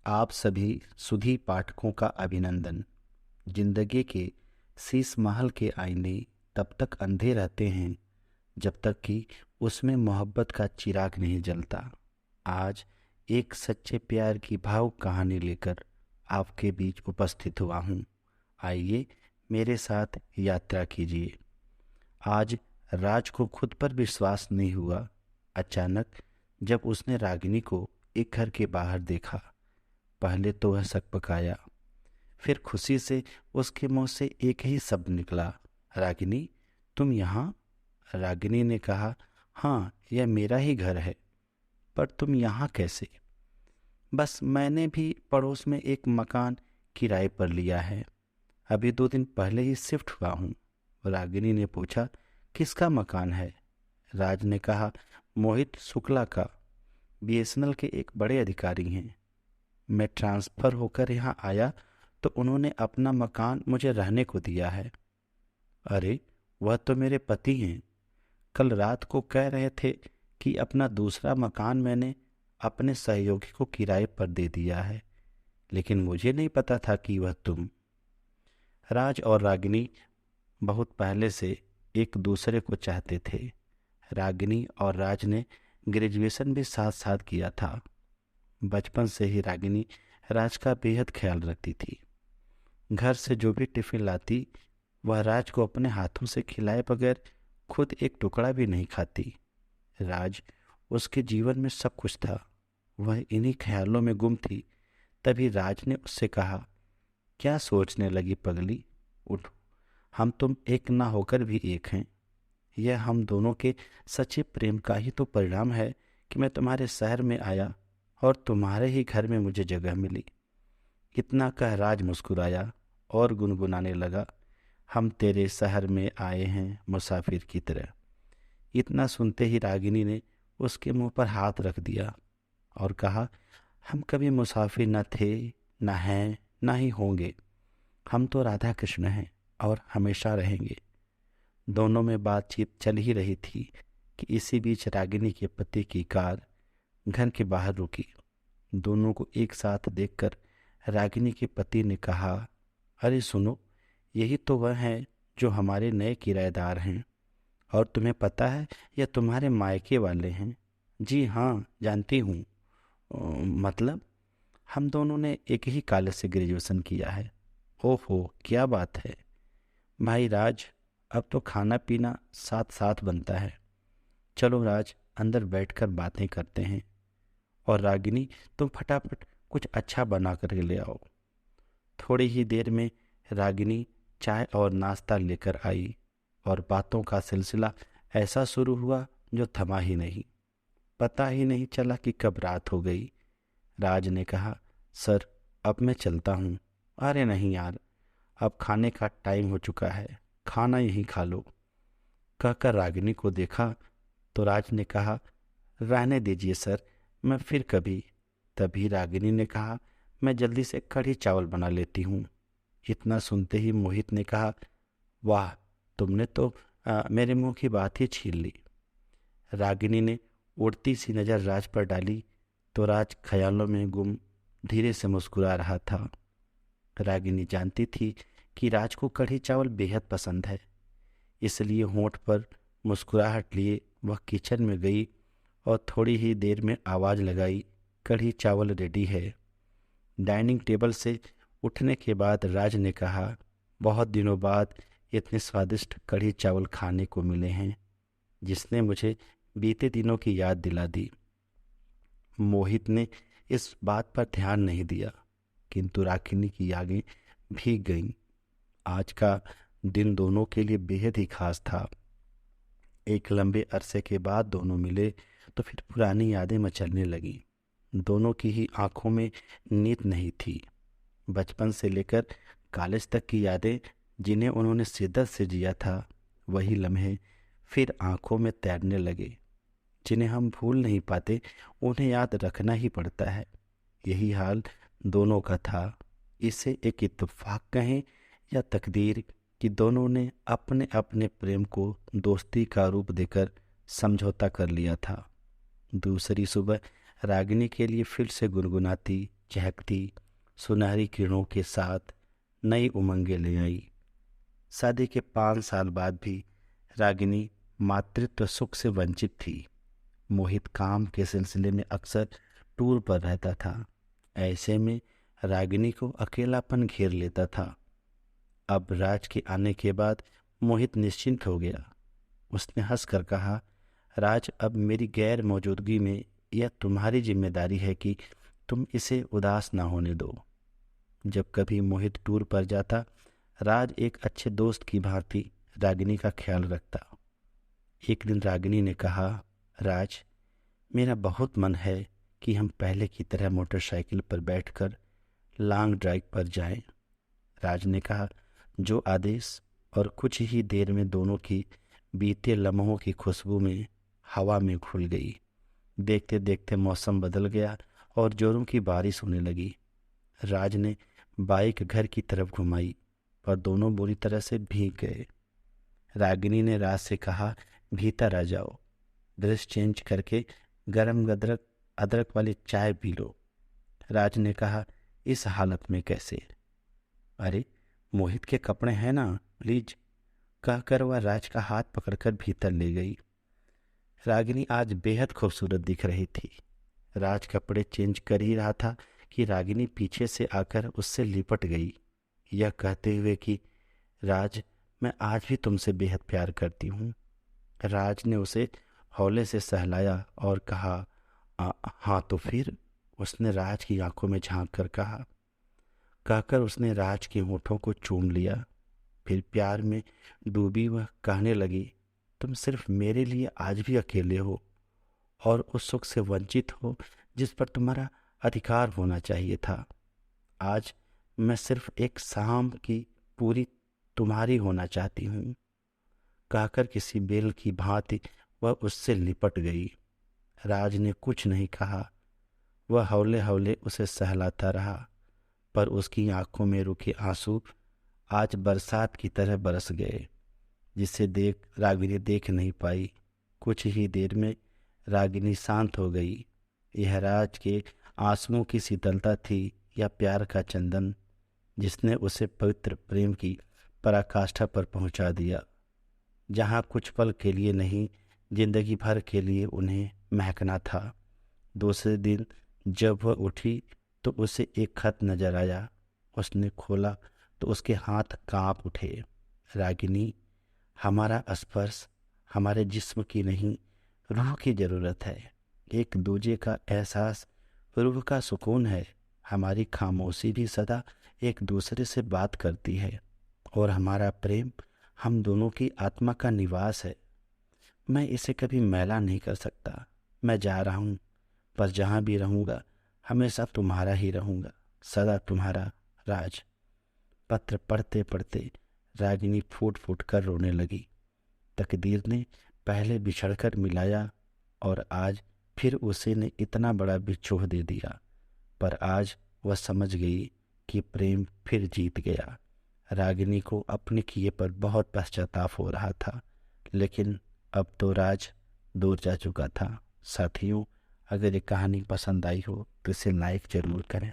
आप सभी सुधी पाठकों का अभिनंदन। जिंदगी के शीश महल के आईने तब तक अंधे रहते हैं जब तक कि उसमें मोहब्बत का चिराग नहीं जलता। आज एक सच्चे प्यार की भावुक कहानी लेकर आपके बीच उपस्थित हुआ हूँ। आइए मेरे साथ यात्रा कीजिए। आज राज को खुद पर विश्वास नहीं हुआ। अचानक जब उसने रागिनी को एक घर के बाहर देखा, पहले तो वह सकपकाया, फिर खुशी से उसके मुंह से एक ही शब्द निकला, रागिनी, तुम यहाँ? रागिनी ने कहा, हाँ, यह मेरा ही घर है, पर तुम यहाँ कैसे? बस मैंने भी पड़ोस में एक मकान किराए पर लिया है, अभी 2 दिन पहले ही शिफ्ट हुआ हूँ। रागिनी ने पूछा, किसका मकान है? राज ने कहा, मोहित शुक्ला का, बीएसएनएल के एक बड़े अधिकारी हैं। मैं ट्रांसफ़र होकर यहाँ आया तो उन्होंने अपना मकान मुझे रहने को दिया है। अरे, वह तो मेरे पति हैं। कल रात को कह रहे थे कि अपना दूसरा मकान मैंने अपने सहयोगी को किराए पर दे दिया है, लेकिन मुझे नहीं पता था कि वह तुम। राज और रागिनी बहुत पहले से एक दूसरे को चाहते थे। रागिनी और राज ने ग्रेजुएशन भी साथ साथ किया था। बचपन से ही रागिनी राज का बेहद ख्याल रखती थी। घर से जो भी टिफिन लाती, वह राज को अपने हाथों से खिलाए बगैर खुद एक टुकड़ा भी नहीं खाती। राज उसके जीवन में सब कुछ था। वह इन्हीं ख्यालों में गुम थी। तभी राज ने उससे कहा, क्या सोचने लगी पगली? उठो, हम तुम एक ना होकर भी एक हैं। यह हम दोनों के सच्चे प्रेम का ही तो परिणाम है कि मैं तुम्हारे शहर में आया और तुम्हारे ही घर में मुझे जगह मिली। इतना कह राज मुस्कुराया और गुनगुनाने लगा, हम तेरे शहर में आए हैं मुसाफिर की तरह। इतना सुनते ही रागिनी ने उसके मुंह पर हाथ रख दिया और कहा, हम कभी मुसाफिर न थे, न हैं, न ही होंगे। हम तो राधा कृष्ण हैं और हमेशा रहेंगे। दोनों में बातचीत चल ही रही थी कि इसी बीच रागिनी के पति की कार घर के बाहर रुकी। दोनों को एक साथ देखकर रागिनी के पति ने कहा, अरे सुनो, यही तो वह हैं जो हमारे नए किराएदार हैं। और तुम्हें पता है, यह तुम्हारे मायके वाले हैं। जी हाँ, जानती हूँ। मतलब हम दोनों ने एक ही कॉलेज से ग्रेजुएशन किया है। ओहो, क्या बात है। भाई राज, अब तो खाना पीना साथ साथ बनता है। चलो राज, अंदर बैठकर बातें करते हैं। और रागिनी, तुम फटाफट कुछ अच्छा बना कर ले आओ। थोड़ी ही देर में रागिनी चाय और नाश्ता लेकर आई और बातों का सिलसिला ऐसा शुरू हुआ जो थमा ही नहीं। पता ही नहीं चला कि कब रात हो गई। राज ने कहा, सर, अब मैं चलता हूँ। अरे नहीं यार, अब खाने का टाइम हो चुका है, खाना यहीं खा लो। कहकर रागिनी को देखा तो राज ने कहा, रहने दीजिए सर, मैं फिर कभी। तभी रागिनी ने कहा, मैं जल्दी से कढ़ी चावल बना लेती हूँ। इतना सुनते ही मोहित ने कहा, वाह, तुमने तो मेरे मुंह की बात ही छीन ली। रागिनी ने उड़ती सी नज़र राज पर डाली तो राज ख्यालों में गुम धीरे से मुस्कुरा रहा था। रागिनी जानती थी कि राज को कढ़ी चावल बेहद पसंद है, इसलिए होंठ पर मुस्कुराहट लिए वह किचन में गई और थोड़ी ही देर में आवाज़ लगाई, कढ़ी चावल रेडी है। डाइनिंग टेबल से उठने के बाद राज ने कहा, बहुत दिनों बाद इतने स्वादिष्ट कढ़ी चावल खाने को मिले हैं, जिसने मुझे बीते दिनों की याद दिला दी। मोहित ने इस बात पर ध्यान नहीं दिया, किंतु रागिनी की आगें भीग गईं। आज का दिन दोनों के लिए बेहद ही खास था। एक लंबे अरसे के बाद दोनों मिले तो फिर पुरानी यादें मचलने लगीं। दोनों की ही आंखों में नींद नहीं थी। बचपन से लेकर कॉलेज तक की यादें, जिन्हें उन्होंने शिद्दत से जिया था, वही लम्हे फिर आंखों में तैरने लगे। जिन्हें हम भूल नहीं पाते, उन्हें याद रखना ही पड़ता है। यही हाल दोनों का था। इसे एक इत्तेफाक कहें या तकदीर कि दोनों ने अपने अपने प्रेम को दोस्ती का रूप देकर समझौता कर लिया था। दूसरी सुबह रागिनी के लिए फिर से गुनगुनाती, चहकती सुनहरी किरणों के साथ नई उमंगें ले आई। शादी के 5 साल बाद भी रागिनी मातृत्व सुख से वंचित थी। मोहित काम के सिलसिले में अक्सर टूर पर रहता था। ऐसे में रागिनी को अकेलापन घेर लेता था। अब राज के आने के बाद मोहित निश्चिंत हो गया। उसने हंसकर कहा, राज, अब मेरी गैर मौजूदगी में यह तुम्हारी जिम्मेदारी है कि तुम इसे उदास ना होने दो। जब कभी मोहित टूर पर जाता, राज एक अच्छे दोस्त की भांति रागिनी का ख्याल रखता। एक दिन रागिनी ने कहा, राज, मेरा बहुत मन है कि हम पहले की तरह मोटरसाइकिल पर बैठकर लॉन्ग ड्राइव पर जाएं। राज ने कहा, जो आदेश। और कुछ ही देर में दोनों की बीते लम्हों की खुशबू में हवा में घुल गई। देखते देखते मौसम बदल गया और जोरों की बारिश होने लगी। राज ने बाइक घर की तरफ घुमाई और दोनों बुरी तरह से भीग गए। रागिनी ने राज से कहा, भीतर आ जाओ, ड्रेस चेंज करके गरम अदरक अदरक वाली चाय पी लो। राज ने कहा, इस हालत में कैसे? अरे, मोहित के कपड़े हैं ना, प्लीज, कहकर वह राज का हाथ पकड़कर भीतर ले गई। रागिनी आज बेहद खूबसूरत दिख रही थी। राज कपड़े चेंज कर ही रहा था कि रागिनी पीछे से आकर उससे लिपट गई, यह कहते हुए कि राज, मैं आज भी तुमसे बेहद प्यार करती हूँ। राज ने उसे हौले से सहलाया और कहा, हाँ तो फिर? उसने राज की आंखों में झांक कर कहा। कहकर उसने राज के होठों को चूम लिया। फिर प्यार में डूबी वह कहने लगी, तुम सिर्फ मेरे लिए आज भी अकेले हो और उस सुख से वंचित हो जिस पर तुम्हारा अधिकार होना चाहिए था। आज मैं सिर्फ एक शाम की पूरी तुम्हारी होना चाहती हूँ। कहकर किसी बेल की भांति वह उससे लिपट गई। राज ने कुछ नहीं कहा। वह हौले हौले उसे सहलाता रहा, पर उसकी आंखों में रुके आंसू आज बरसात की तरह बरस गए, जिसे रागिनी देख नहीं पाई। कुछ ही देर में रागिनी शांत हो गई। यह राज के आंसुओं की शीतलता थी या प्यार का चंदन, जिसने उसे पवित्र प्रेम की पराकाष्ठा पर पहुंचा दिया, जहां कुछ पल के लिए नहीं, जिंदगी भर के लिए उन्हें महकना था। दूसरे दिन जब वह उठी तो उसे एक खत नजर आया। उसने खोला तो उसके हाथ कांप उठे। रागिनी, हमारा स्पर्श हमारे जिस्म की नहीं, रूह की जरूरत है। एक दूजे का एहसास रूह का सुकून है। हमारी खामोशी भी सदा एक दूसरे से बात करती है और हमारा प्रेम हम दोनों की आत्मा का निवास है। मैं इसे कभी मैला नहीं कर सकता। मैं जा रहा हूँ, पर जहाँ भी रहूँगा हमेशा तुम्हारा ही रहूँगा। सदा तुम्हारा, राज। पत्र पढ़ते पढ़ते रागिनी फूट फूट कर रोने लगी। तकदीर ने पहले बिछड़कर मिलाया और आज फिर उसे ने इतना बड़ा बिछोह दे दिया, पर आज वह समझ गई कि प्रेम फिर जीत गया। रागिनी को अपने किए पर बहुत पश्चाताप हो रहा था, लेकिन अब तो राज दूर जा चुका था। साथियों, अगर ये कहानी पसंद आई हो तो इसे लाइक जरूर करें।